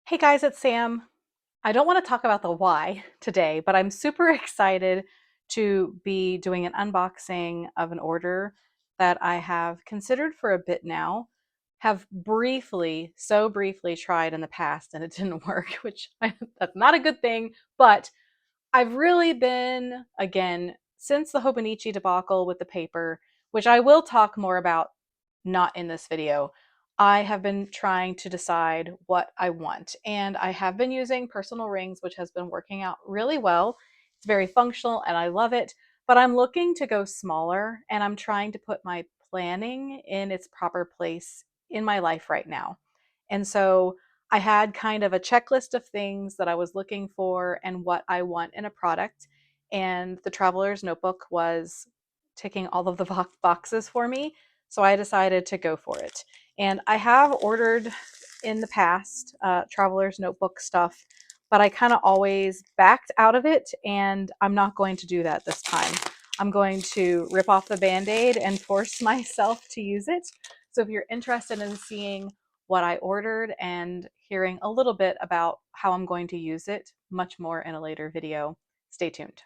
Hey guys, it's Sam. I don't want to talk about the why today, but I'm super excited to be doing an unboxing of an order that I have considered for a bit now. Have briefly, so briefly tried in the past and it didn't work, that's not a good thing, but I've really been, again, since the Hobonichi debacle with the paper, which I will talk more about not in this video, I have been trying to decide what I want. And I have been using personal rings, which has been working out really well. It's very functional and I love it, but I'm looking to go smaller and I'm trying to put my planning in its proper place in my life right now. And so I had kind of a checklist of things that I was looking for and what I want in a product. And the Traveler's Notebook was ticking all of the boxes for me. So I decided to go for it. And I have ordered in the past Traveler's Notebook stuff, but I kind of always backed out of it. And I'm not going to do that this time. I'm going to rip off the Band-Aid and force myself to use it. So if you're interested in seeing what I ordered and hearing a little bit about how I'm going to use it, much more in a later video. Stay tuned.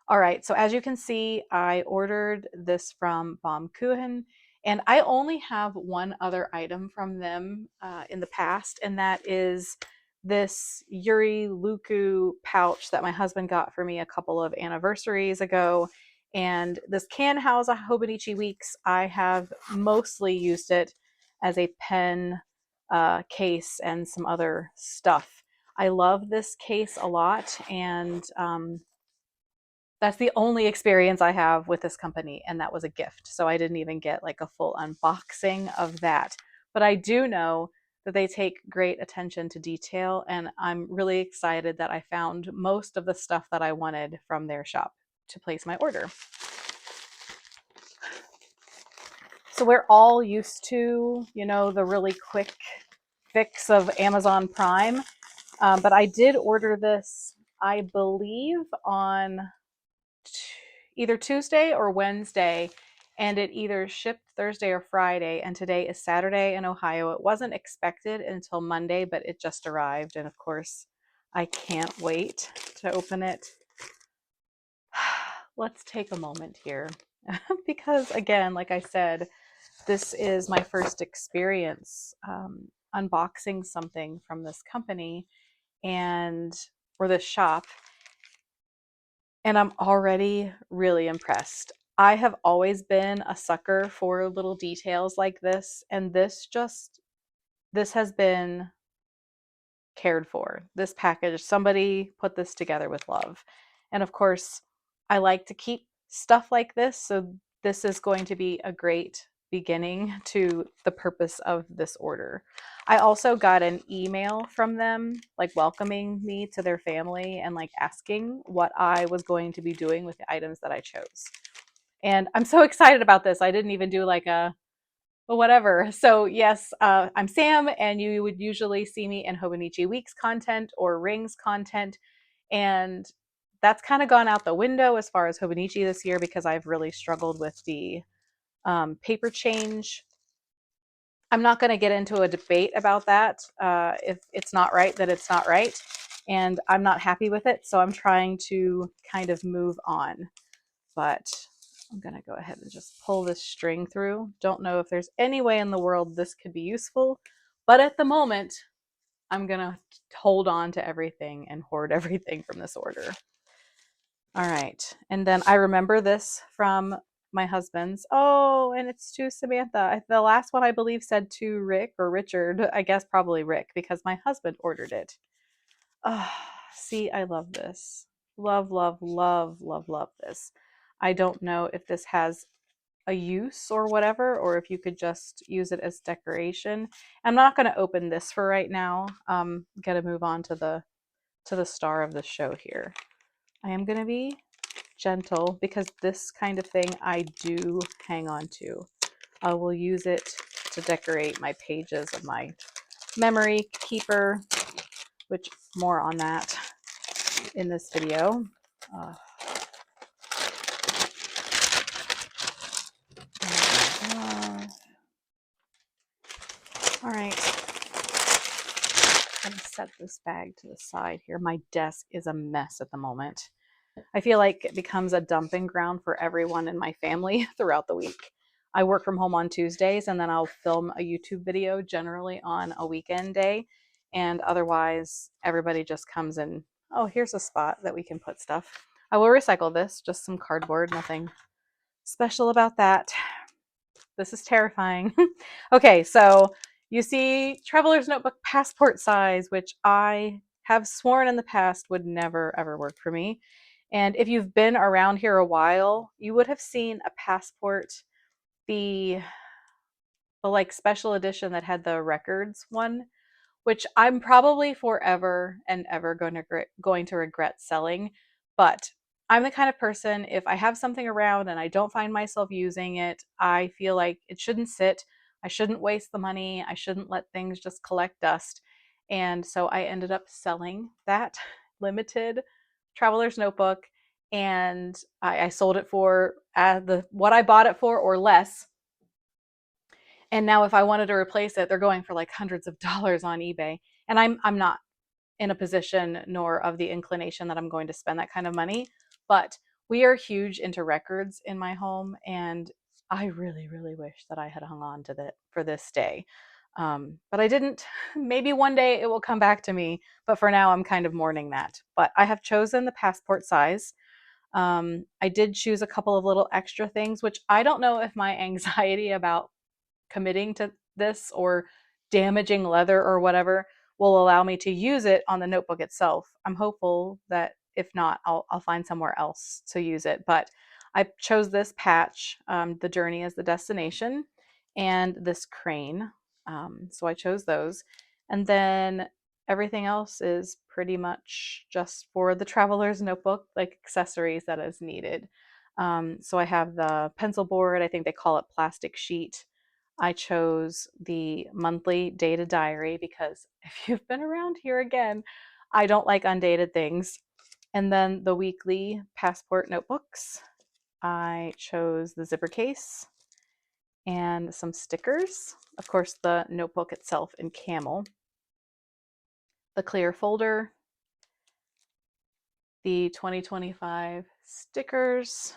All right, so as you can see, I ordered this from Baum-Kuchen, and I only have one other item from them in the past, and that is this Yuri Luku pouch that my husband got for me a couple of anniversaries ago. And this can house a Hobonichi Weeks. I have mostly used it as a pen case and some other stuff. I love this case a lot, and that's the only experience I have with this company, and that was a gift. So I didn't even get like a full unboxing of that. But I do know that they take great attention to detail, and I'm really excited that I found most of the stuff that I wanted from their shop to place my order. So we're all used to, the really quick fix of Amazon Prime. But I did order this, I believe, on either Tuesday or Wednesday, and it either shipped Thursday or Friday, and today is Saturday in Ohio. It wasn't expected until Monday, but it just arrived, and of course, I can't wait to open it. Let's take a moment here because, again, like I said, this is my first experience unboxing something from this company and or this shop, and I'm already really impressed. I have always been a sucker for little details like this, and this has been cared for. This package, somebody put this together with love. And of course, I like to keep stuff like this, so this is going to be a great beginning to the purpose of this order. I also got an email from them, like welcoming me to their family and like asking what I was going to be doing with the items that I chose. And I'm so excited about this. I didn't even do like a well, whatever. So yes, I'm Sam, and you would usually see me in Hobonichi Weeks content or Rings content, and that's kind of gone out the window as far as Hobonichi this year because I've really struggled with the paper change. I'm not going to get into a debate about that. If it's not right, then it's not right, and I'm not happy with it, so I'm trying to kind of move on. But I'm going to go ahead and just pull this string through. Don't know if there's any way in the world this could be useful, but at the moment, I'm going to hold on to everything and hoard everything from this order. All right. And then I remember this from my husband's. Oh, and it's to Samantha. The last one I believe said to Rick or Richard. I guess probably Rick because my husband ordered it. Oh, see, I love this. Love, love, love, love, love this. I don't know if this has a use or whatever, or if you could just use it as decoration. I'm not going to open this for right now. Got to move on to the star of the show here. I am going to be gentle because this kind of thing I do hang on to. I will use it to decorate my pages of my memory keeper, which more on that in this video. All right. I'm going to set this bag to the side here. My desk is a mess at the moment. I feel like it becomes a dumping ground for everyone in my family throughout the week. I work from home on Tuesdays, and then I'll film a YouTube video generally on a weekend day. And otherwise, everybody just comes in. Oh, here's a spot that we can put stuff. I will recycle this, just some cardboard, nothing special about that. This is terrifying. Okay, so you see Traveler's Notebook passport size, which I have sworn in the past would never ever work for me. And if you've been around here a while, you would have seen a passport, the like special edition that had the records one, which I'm probably forever and ever going to regret selling. But I'm the kind of person, if I have something around and I don't find myself using it, I feel like it shouldn't sit. I shouldn't waste the money. I shouldn't let things just collect dust. And so I ended up selling that limited traveler's notebook, and I sold it for the what I bought it for or less. And now if I wanted to replace it, they're going for like hundreds of dollars on eBay. And I'm not in a position nor of the inclination that I'm going to spend that kind of money. But we are huge into records in my home, and I really, really wish that I had hung on to that for this day. But I didn't. Maybe one day it will come back to me, but for now I'm kind of mourning that. But I have chosen the passport size. I did choose a couple of little extra things, which I don't know if my anxiety about committing to this or damaging leather or whatever will allow me to use it on the notebook itself. I'm hopeful that if not, I'll find somewhere else to use it. But I chose this patch, the journey is the destination, and this crane. So I chose those. And then everything else is pretty much just for the traveler's notebook, like accessories that is needed. So I have the pencil board, I think they call it plastic sheet. I chose the monthly data diary because if you've been around here again, I don't like undated things. And then the weekly passport notebooks. I chose the zipper case and some stickers. Of course, the notebook itself in camel. The clear folder, the 2025 stickers.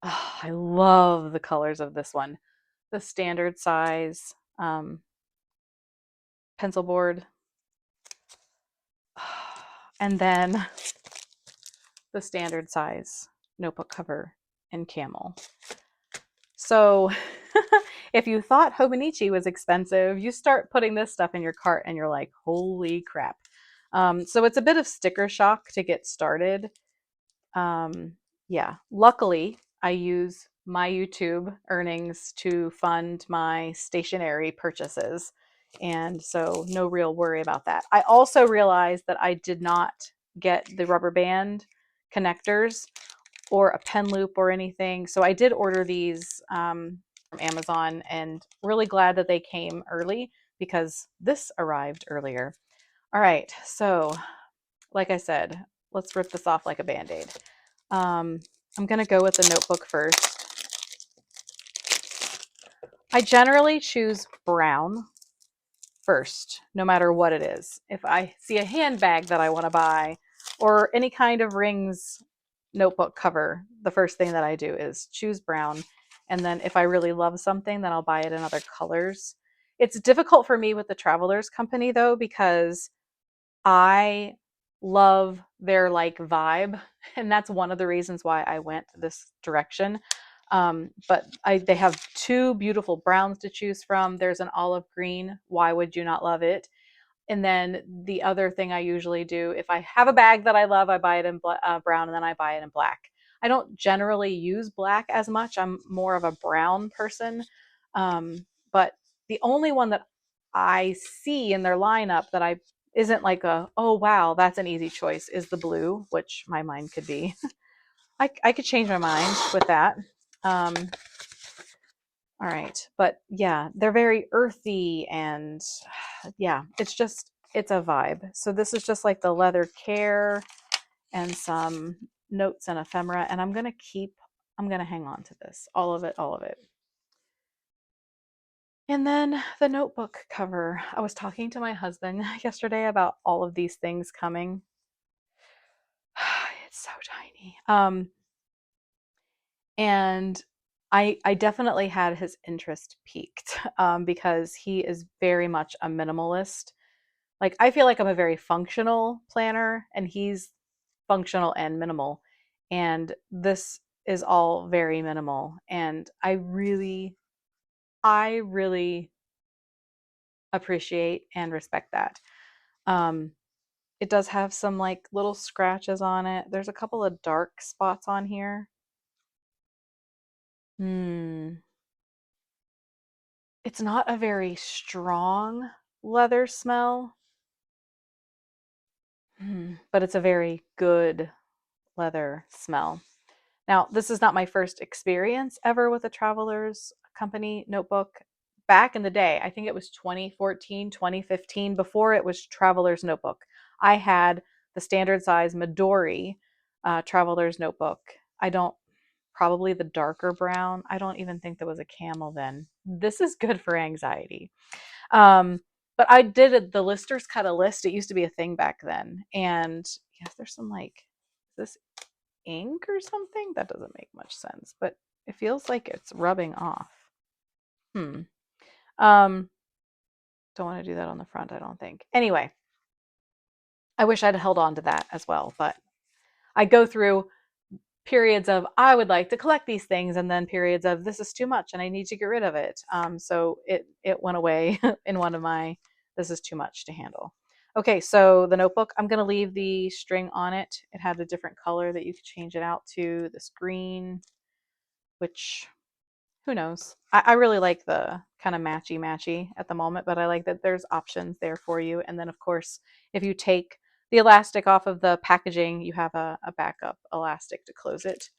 Oh, I love the colors of this one. The standard size pencil board, and then the standard size notebook cover in camel. So if you thought Hobonichi was expensive, you start putting this stuff in your cart and you're like, holy crap. So it's a bit of sticker shock to get started. Yeah, luckily I use my YouTube earnings to fund my stationery purchases. And so no real worry about that. I also realized that I did not get the rubber band connectors or a pen loop or anything. So I did order these from Amazon, and really glad that they came early because this arrived earlier. All right, so like I said, let's rip this off like a band-aid. I'm going to go with the notebook first. I generally choose brown first, no matter what it is. If I see a handbag that I want to buy or any kind of rings notebook cover, the first thing that I do is choose brown. And then if I really love something, then I'll buy it in other colors. It's difficult for me with the Travelers Company though, because I love their like vibe, and that's one of the reasons why I went this direction. But they have two beautiful browns to choose from. There's an olive green. Why would you not love it? And then the other thing I usually do, if I have a bag that I love, I buy it in brown, and then I buy it in black. I don't generally use black as much. I'm more of a brown person. But the only one that I see in their lineup that I isn't like a, oh wow, that's an easy choice, is the blue, which my mind could be. I could change my mind with that. Um, all right. But yeah, they're very earthy, and yeah, it's a vibe. So this is just like the leather care and some notes and ephemera. And I'm going to hang on to this, all of it, all of it. And then the notebook cover. I was talking to my husband yesterday about all of these things coming. It's so tiny. And I definitely had his interest peaked because he is very much a minimalist. Like I feel like I'm a very functional planner and he's functional and minimal. And this is all very minimal. And I really appreciate and respect that. Um, it does have some like little scratches on it. There's a couple of dark spots on here. Hmm. It's not a very strong leather smell, but it's a very good leather smell. Now, this is not my first experience ever with a Traveler's Company notebook. Back in the day, I think it was 2014, 2015, before it was Traveler's Notebook, I had the standard size Midori Traveler's Notebook. I don't, probably the darker brown. I don't even think there was a camel then. This is good for anxiety. Um, but I did it, the listers cut a list. It used to be a thing back then. And yes, there's some like, is this ink or something? That doesn't make much sense, but it feels like it's rubbing off. Hmm. Um, don't want to do that on the front, I don't think. Anyway, I wish I'd held on to that as well, but I go through periods of I would like to collect these things, and then periods of this is too much and I need to get rid of it. So it went away in one of my this is too much to handle. Okay, so the notebook, I'm gonna leave the string on it. It had a different color that you could change it out to, this green, which who knows? I really like the kind of matchy matchy at the moment, but I like that there's options there for you. And then, of course, if you take the elastic off of the packaging, you have a backup elastic to close it.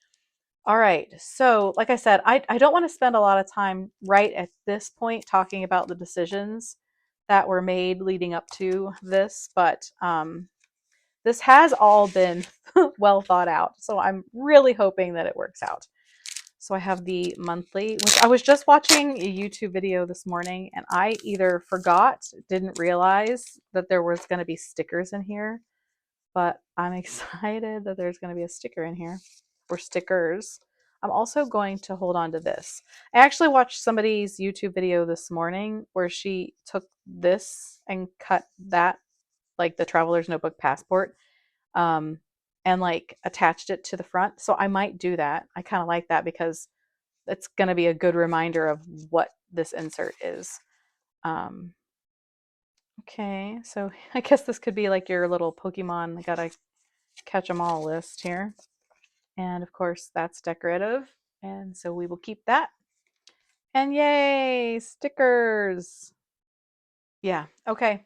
All right. So, like I said, I don't want to spend a lot of time right at this point talking about the decisions that were made leading up to this, but this has all been well thought out. So, I'm really hoping that it works out. So I have the monthly, which I was just watching a YouTube video this morning and I either forgot, didn't realize that there was going to be stickers in here, but I'm excited that there's going to be a sticker in here or stickers. I'm also going to hold on to this. I actually watched somebody's YouTube video this morning where she took this and cut that, like the Traveler's Notebook passport, um, and like attached it to the front. So I might do that. I kind of like that because it's going to be a good reminder of what this insert is. Um, okay, so I guess this could be like your little Pokemon, I gotta catch them all list here. And of course, that's decorative. And so we will keep that. And yay, stickers. Yeah, okay.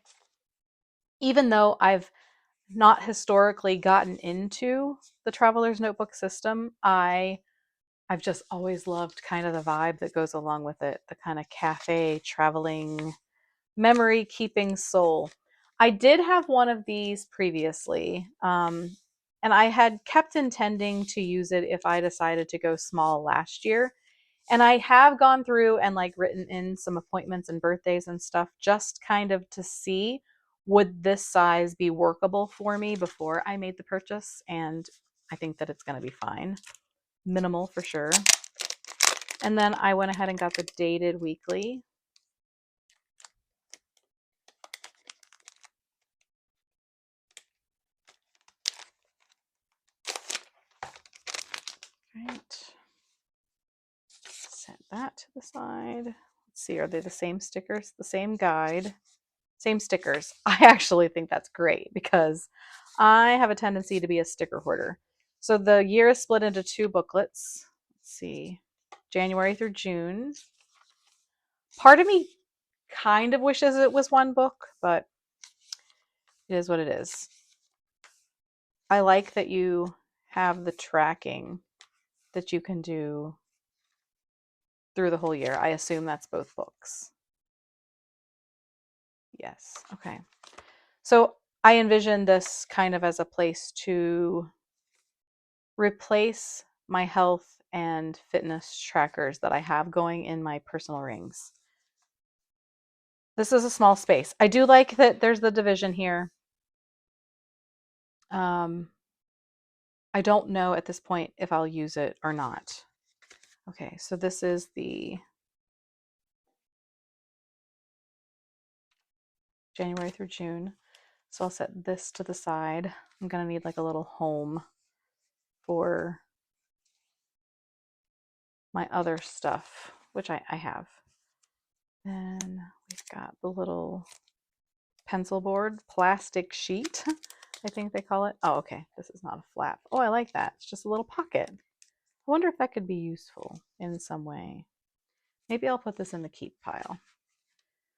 Even though I've not historically gotten into the Traveler's Notebook system, I've just always loved kind of the vibe that goes along with it, the kind of cafe traveling memory keeping soul. I did have one of these previously, and I had kept intending to use it if I decided to go small last year. And I have gone through and like written in some appointments and birthdays and stuff just kind of to see would this size be workable for me before I made the purchase. And I think that it's going to be fine. Minimal for sure. And then I went ahead and got the dated weekly. Right. Set that to the side. Let's see, are they the same stickers? The same guide, same stickers. I actually think that's great because I have a tendency to be a sticker hoarder. So the year is split into two booklets. Let's see, January through June. Part of me kind of wishes it was one book, but it is what it is. I like that you have the tracking that you can do through the whole year. I assume that's both books. Yes. Okay. So I envision this kind of as a place to replace my health and fitness trackers that I have going in my personal rings. This is a small space. I do like that there's the division here. I don't know at this point if I'll use it or not. Okay, so this is the January through June. So I'll set this to the side. I'm gonna need like a little home for my other stuff, which I have. Then we've got the little pencil board, plastic sheet, I think they call it. Oh, okay, this is not a flap. Oh, I like that. It's just a little pocket. I wonder if that could be useful in some way. Maybe I'll put this in the keep pile.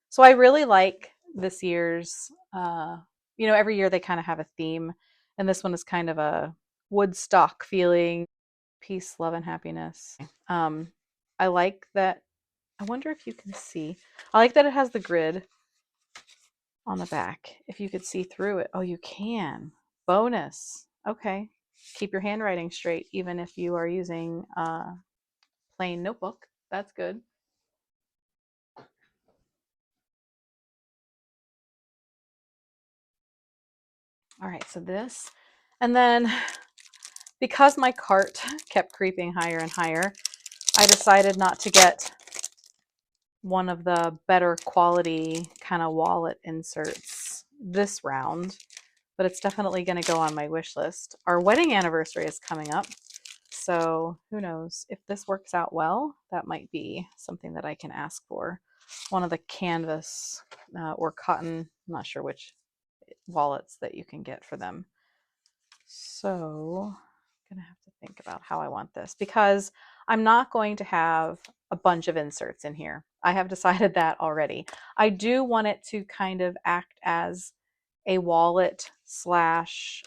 So I really like this year's, every year they kind of have a theme, and this one is kind of a Woodstock feeling, peace, love, and happiness. I like that. I wonder if you can see. I like that it has the grid on the back. If you could see through it. Oh, you can. Bonus. Okay. Keep your handwriting straight, even if you are using a plain notebook. That's good. All right, so this. And then because my cart kept creeping higher and higher, I decided not to get one of the better quality kind of wallet inserts this round, but it's definitely going to go on my wish list. Our wedding anniversary is coming up, so who knows? If this works out well, that might be something that I can ask for. One of the canvas or cotton, I'm not sure which wallets that you can get for them. So I'm going to have to think about how I want this because I'm not going to have a bunch of inserts in here. I have decided that already. I do want it to kind of act as a wallet slash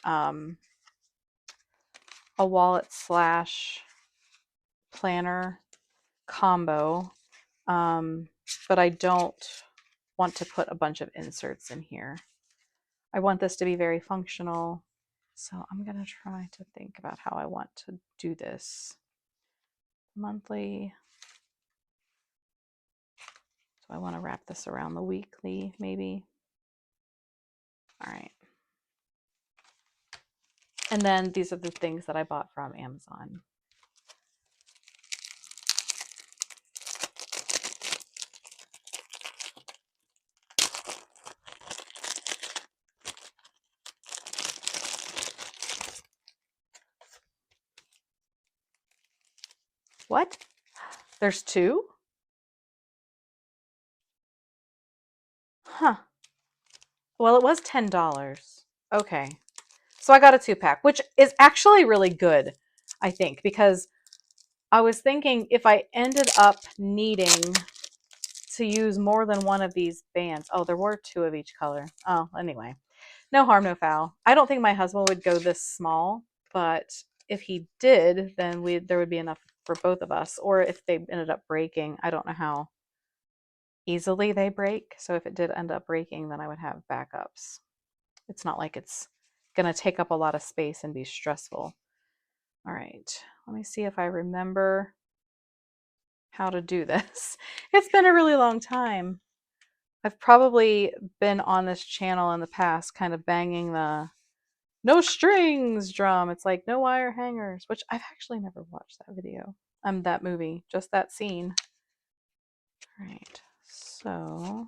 planner combo, but I don't want to put a bunch of inserts in here. I want this to be very functional. So I'm going to try to think about how I want to do this. Monthly. So I want to wrap this around the weekly, maybe. All right. And then these are the things that I bought from Amazon. What? There's two? Huh. Well, it was $10. Okay. So I got a 2-pack, which is actually really good, I think, because I was thinking if I ended up needing to use more than one of these bands. Oh, there were 2 of each color. Oh, anyway. No harm, no foul. I don't think my husband would go this small, but if he did, then there would be enough for both of us. Or if they ended up breaking, I don't know how easily they break. So if it did end up breaking, then I would have backups. It's not like it's going to take up a lot of space and be stressful. All right, let me see if I remember how to do this. It's been a really long time. I've probably been on this channel in the past kind of banging the no strings drum. It's like no wire hangers, which I've actually never watched that video. That movie, just that scene. All right, so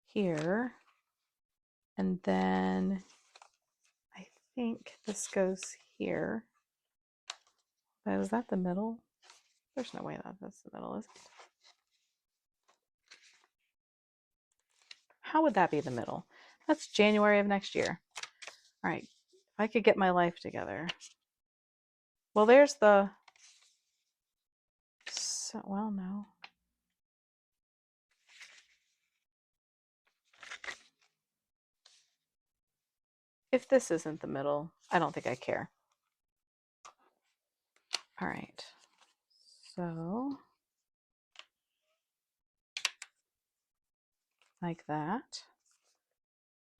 here, and then I think this goes here. Is that the middle? There's no way that's the middle, is it? How would that be the middle? That's January of next year. All right, if I could get my life together. Well, there's the, well, no. If this isn't the middle, I don't think I care. All right, so like that,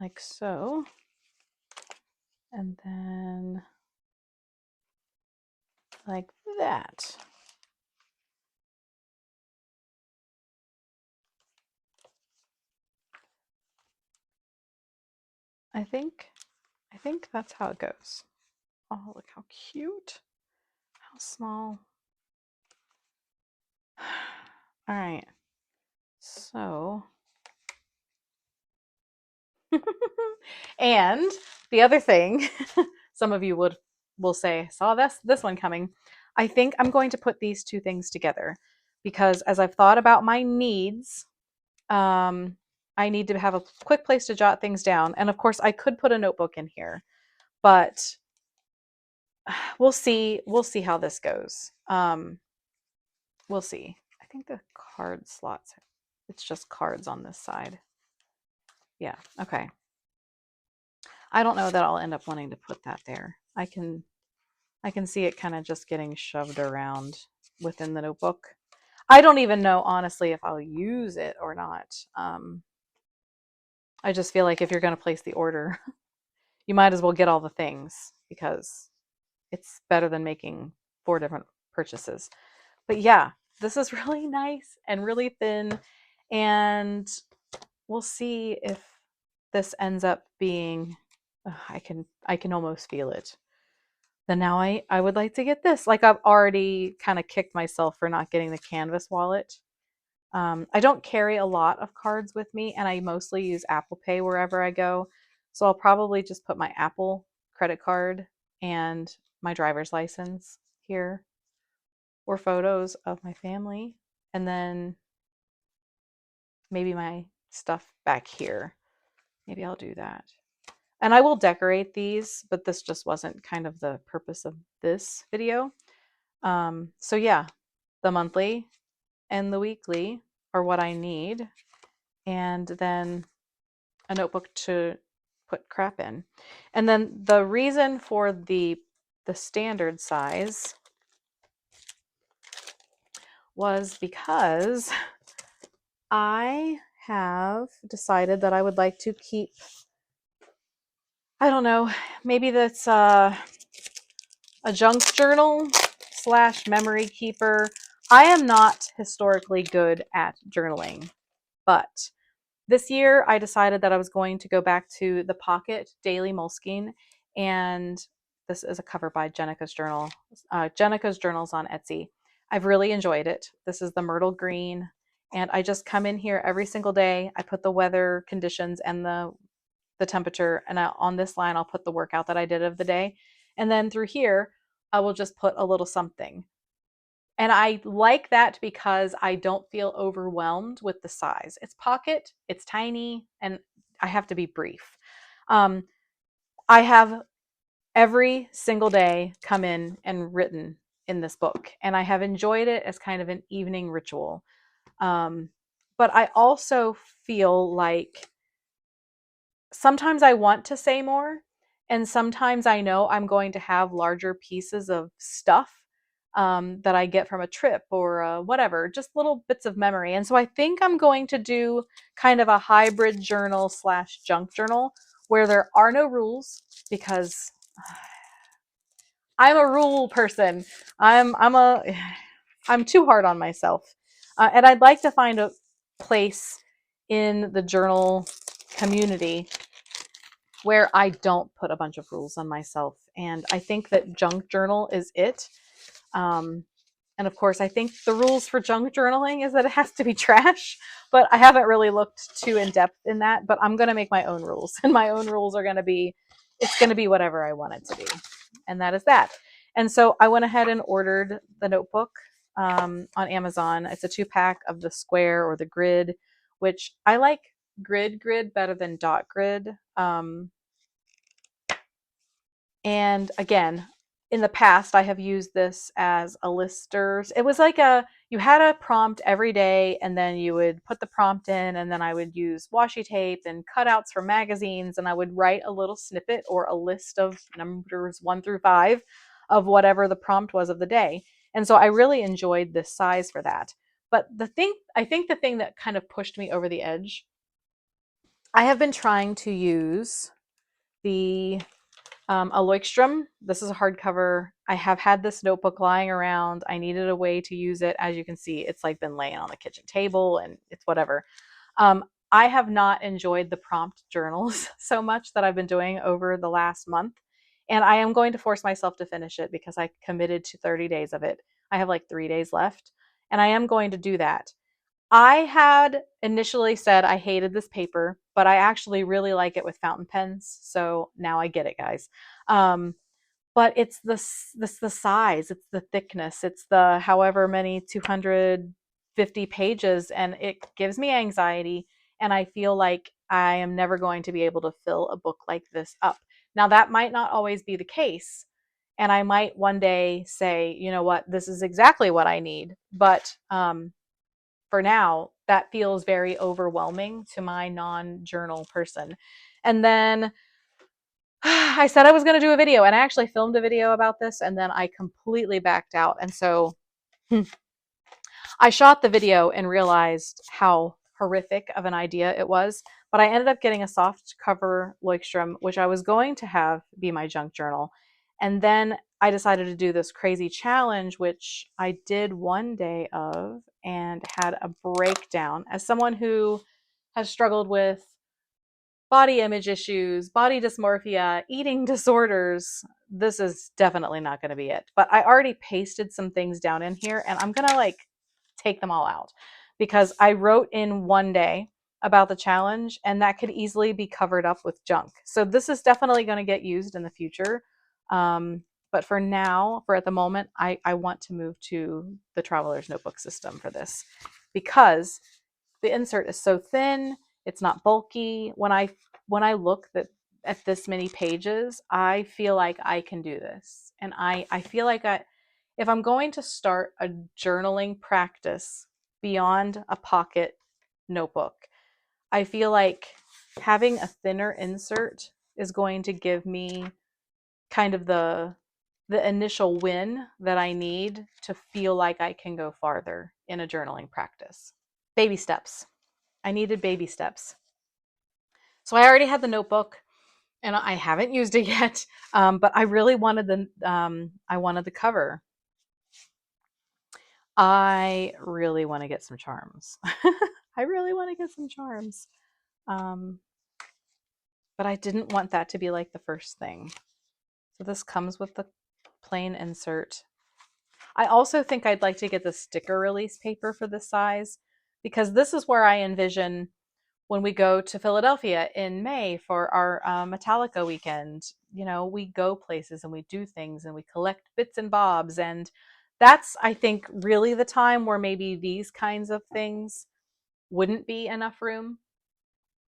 like so, and then like that. I think that's how it goes. Oh, look how cute. How small. All right. So, and the other thing, some of you will say, saw this one coming. I think I'm going to put these two things together because as I've thought about my needs, I need to have a quick place to jot things down. And of course, I could put a notebook in here, but we'll see. We'll see how this goes. We'll see. I think the card slots, it's just cards on this side. Yeah, okay. I don't know that I'll end up wanting to put that there. I can see it kind of just getting shoved around within the notebook. I don't even know honestly if I'll use it or not. I just feel like if you're going to place the order, you might as well get all the things because it's better than making 4 different purchases. But yeah, this is really nice and really thin, and we'll see if this ends up being I can almost feel it. Then now I would like to get this. Like I've already kind of kicked myself for not getting the canvas wallet. I don't carry a lot of cards with me, and I mostly use Apple Pay wherever I go. So I'll probably just put my Apple credit card and my driver's license here, or photos of my family, and then maybe my stuff back here. Maybe I'll do that. And I will decorate these, but this just wasn't kind of the purpose of this video. So yeah, the monthly and the weekly are what I need. And then a notebook to put crap in. And then the reason for the standard size was because I have decided that I would like to keep, I don't know, maybe that's a junk journal / memory keeper. I am not historically good at journaling, but this year I decided that I was going to go back to the Pocket Daily Moleskine, and this is a cover by Jenica's Journal. Jenica's Journals on Etsy. I've really enjoyed it. This is the Myrtle Green, and I just come in here every single day. I put the weather conditions and the temperature, and on this line I'll put the workout that I did of the day, and then through here I will just put a little something. And I like that because I don't feel overwhelmed with the size. It's pocket, it's tiny, and I have to be brief. I have every single day come in and written in this book, and I have enjoyed it as kind of an evening ritual. But I also feel like sometimes I want to say more, and sometimes I know I'm going to have larger pieces of stuff that I get from a trip or whatever, just little bits of memory. And so I think I'm going to do kind of a hybrid journal / junk journal where there are no rules because I'm a rule person. I'm too hard on myself, and I'd like to find a place in the journal community where I don't put a bunch of rules on myself. And I think that junk journal is it. And of course, I think the rules for junk journaling is that it has to be trash, but I haven't really looked too in depth in that, but I'm going to make my own rules, and my own rules are going to be, it's going to be whatever I want it to be. And that is that. And so I went ahead and ordered the notebook on Amazon. It's a 2-pack of the square or the grid, which I like grid better than dot grid. And again, in the past, I have used this as a listers. It was like you had a prompt every day, and then you would put the prompt in, and then I would use washi tape and cutouts from magazines, and I would write a little snippet or a list of numbers 1 through 5 of whatever the prompt was of the day. And so I really enjoyed this size for that. But I think the thing that kind of pushed me over the edge, I have been trying to use the a Leuchtturm. This is a hardcover. I have had this notebook lying around. I needed a way to use it. As you can see, it's like been laying on the kitchen table and it's whatever. I have not enjoyed the prompt journals so much that I've been doing over the last month. And I am going to force myself to finish it because I committed to 30 days of it. I have like 3 days left, and I am going to do that. I had initially said I hated this paper, but I actually really like it with fountain pens. So now I get it, guys. Um, but the size, it's the thickness, it's the however many 250 pages, and it gives me anxiety. And I feel like I am never going to be able to fill a book like this up. Now, that might not always be the case. And I might one day say, you know what, this is exactly what I need. But for now, that feels very overwhelming to my non journal person. And then I said I was going to do a video, and I actually filmed a video about this, and then I completely backed out. And so I shot the video and realized how horrific of an idea it was. But I ended up getting a soft cover Leuchtturm, which I was going to have be my junk journal. And then I decided to do this crazy challenge, which I did one day of and had a breakdown. As someone who has struggled with body image issues, body dysmorphia, eating disorders, this is definitely not going to be it. But I already pasted some things down in here, and I'm going to like take them all out because I wrote in one day about the challenge, and that could easily be covered up with junk. So this is definitely going to get used in the future. But for now, for at the moment, I want to move to the Traveler's Notebook system for this because the insert is so thin, it's not bulky. When I look at this many pages, I feel like I can do this. And I feel like if I'm going to start a journaling practice beyond a pocket notebook, I feel like having a thinner insert is going to give me kind of the initial win that I need to feel like I can go farther in a journaling practice. Baby steps. I needed baby steps. So I already had the notebook, and I haven't used it yet, but I really wanted I wanted the cover. I really want to get some charms. I really want to get some charms. Um, but I didn't want that to be like the first thing. So this comes with the plain insert. I also think I'd like to get the sticker release paper for this size because this is where I envision when we go to Philadelphia in May for our Metallica weekend. You know, we go places and we do things and we collect bits and bobs. And that's, I think, really the time where maybe these kinds of things wouldn't be enough room.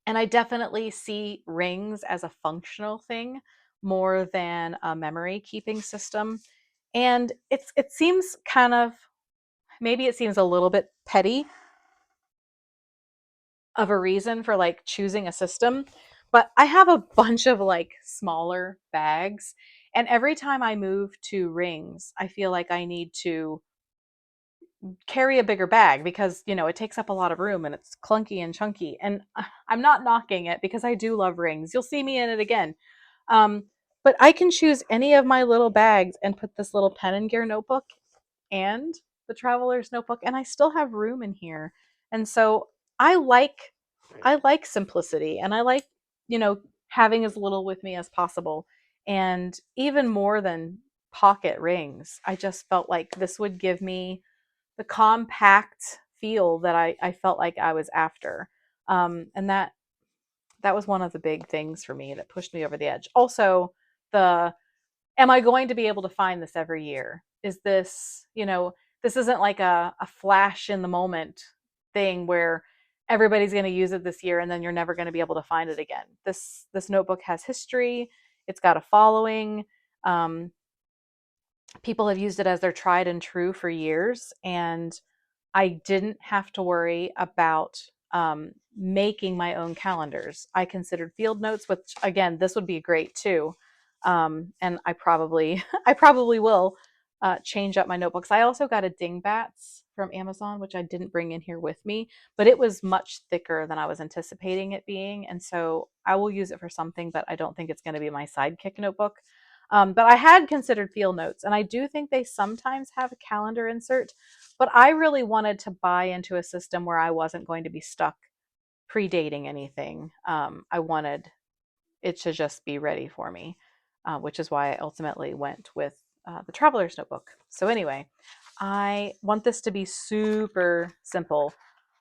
And I definitely see rings as a functional thing more than a memory keeping system. And it seems kind of, maybe it seems a little bit petty of a reason for like choosing a system, but I have a bunch of like smaller bags, and every time I move to rings, I feel like I need to carry a bigger bag because, you know, it takes up a lot of room and it's clunky and chunky. And I'm not knocking it because I do love rings. You'll see me in it again. Um, but I can choose any of my little bags and put this little pen and gear notebook and the traveler's notebook, and I still have room in here. And so I like I like simplicity, and I like, you know, having as little with me as possible. And even more than pocket rings, I just felt like this would give me the compact feel that I felt like I was after. And that was one of the big things for me that pushed me over the edge. Also, the am I going to be able to find this every year? Is this, you know, this isn't like a flash in the moment thing where everybody's going to use it this year and then you're never going to be able to find it again. This notebook has history. It's got a following. Um, People have used it as their tried and true for years, and I didn't have to worry about making my own calendars. I considered field notes, which again, this would be great too. And I probably, I probably will change up my notebooks. I also got a Dingbats from Amazon, which I didn't bring in here with me, but it was much thicker than I was anticipating it being. And so I will use it for something, but I don't think it's going to be my sidekick notebook. But I had considered field notes, and I do think they sometimes have a calendar insert, but I really wanted to buy into a system where I wasn't going to be stuck predating anything. I wanted it to just be ready for me, which is why I ultimately went with the Traveler's Notebook. So, anyway, I want this to be super simple.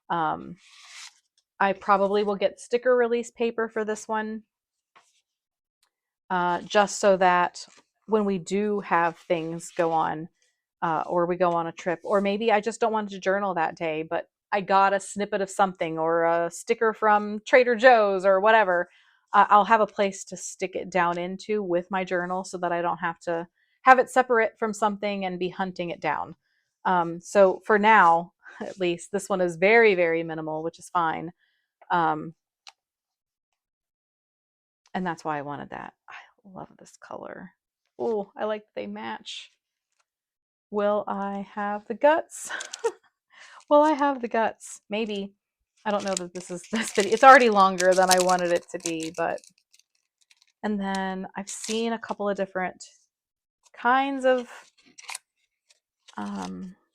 Um, I probably will get sticker release paper for this one, just so that when we do have things go on, or we go on a trip, or maybe I just don't want to journal that day, but I got a snippet of something or a sticker from Trader Joe's or whatever, I'll have a place to stick it down into with my journal so that I don't have to have it separate from something and be hunting it down. So for now, at least, this one is very, very minimal, which is fine. Um, and that's why I wanted that. I love this color. Oh, I like they match. Will I have the guts? Will I have the guts? Maybe. I don't know that this is this video. It's already longer than I wanted it to be, but. And then I've seen a couple of different kinds of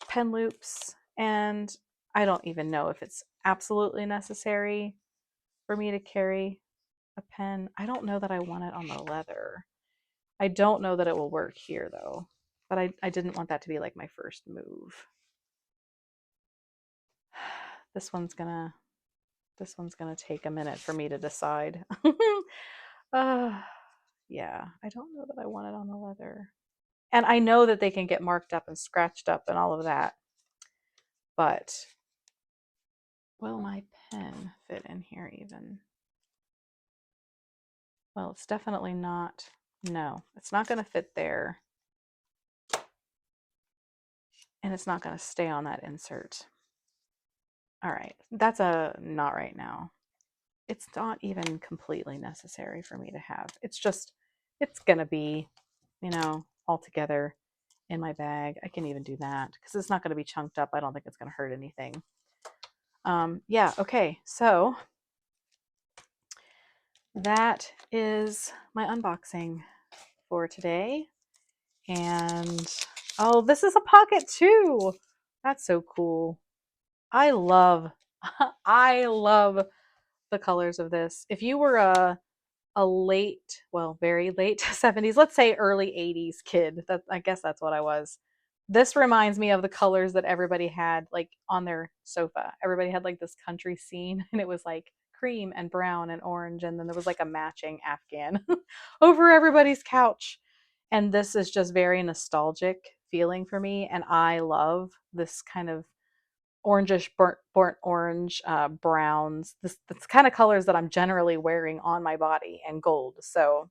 pen loops, and I don't even know if it's absolutely necessary for me to carry a pen. I don't know that I want it on the leather. I don't know that it will work here though, but I didn't want that to be like my first move. This one's gonna take a minute for me to decide. Yeah, I don't know that I want it on the leather. And I know that they can get marked up and scratched up and all of that, but will my pen fit in here even? Well, it's definitely not. No, it's not going to fit there. And it's not going to stay on that insert. All right, that's a not right now. It's not even completely necessary for me to have. It's just, it's going to be, all together in my bag. I can even do that because it's not going to be chunked up. I don't think it's going to hurt anything. Yeah, okay, so that is my unboxing for today. And oh, this is a pocket too. That's so cool. I love I love the colors of this. If you were a late, well, very late 70s, let's say early 80s kid, that I guess that's what I was. This reminds me of the colors that everybody had like on their sofa. Everybody had like this country scene and it was like cream and brown and orange, and then there was like a matching Afghan over everybody's couch. And this is just very nostalgic feeling for me, and I love this kind of orangish burnt orange, browns, this kind of colors that I'm generally wearing on my body, and gold. So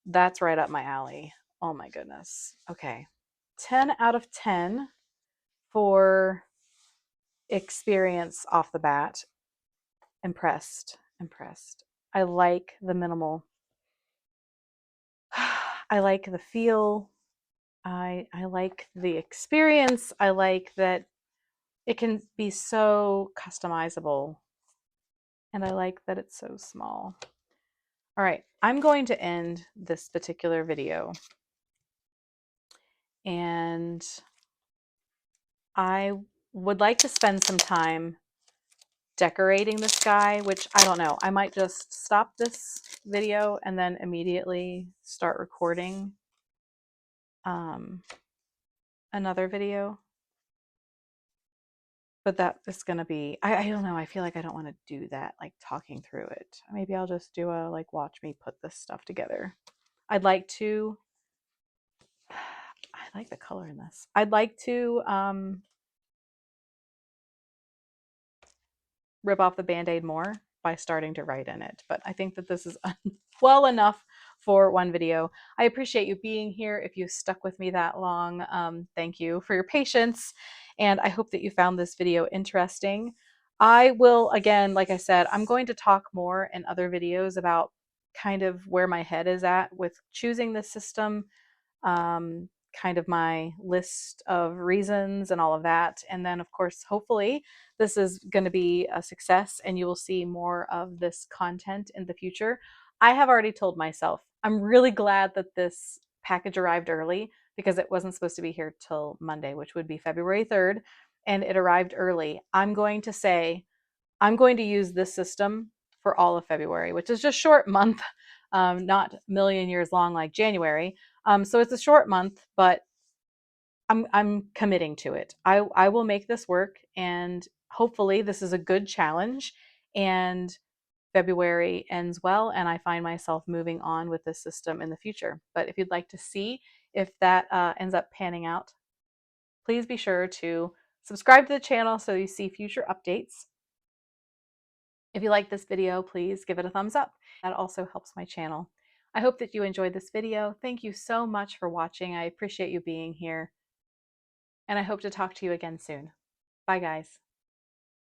that's right up my alley. Oh my goodness. Okay. 10 out of 10 for experience off the bat. Impressed. Impressed. I like the minimal. I like the feel. I like the experience. I like that it can be so customizable. And I like that it's so small. All right, I'm going to end this particular video. And I would like to spend some time decorating this guy, which I don't know. I might just stop this video and then immediately start recording another video. But that is going to be, I don't know. I feel like I don't want to do that, like talking through it. Maybe I'll just do a, like, watch me put this stuff together. I'd like to, I like the color in this. I'd like to rip off the Band-Aid more by starting to write in it. But I think that this is well enough for one video. I appreciate you being here. If you stuck with me that long, thank you for your patience. And I hope that you found this video interesting. I will, again, like I said, I'm going to talk more in other videos about kind of where my head is at with choosing this system, kind of my list of reasons and all of that. And then, of course, hopefully this is going to be a success and you will see more of this content in the future. I have already told myself I'm really glad that this package arrived early because it wasn't supposed to be here till Monday, which would be February 3rd, and it arrived early. I'm going to say I'm going to use this system for all of February, which is just short month, not million years long like January. So it's a short month, but I'm committing to it. I will make this work, and hopefully this is a good challenge, and February ends well and I find myself moving on with this system in the future. But if you'd like to see if that ends up panning out, please be sure to subscribe to the channel so you see future updates. If you like this video, please give it a thumbs up. That also helps my channel. I hope that you enjoyed this video. Thank you so much for watching. I appreciate you being here, and I hope to talk to you again soon. Bye, guys.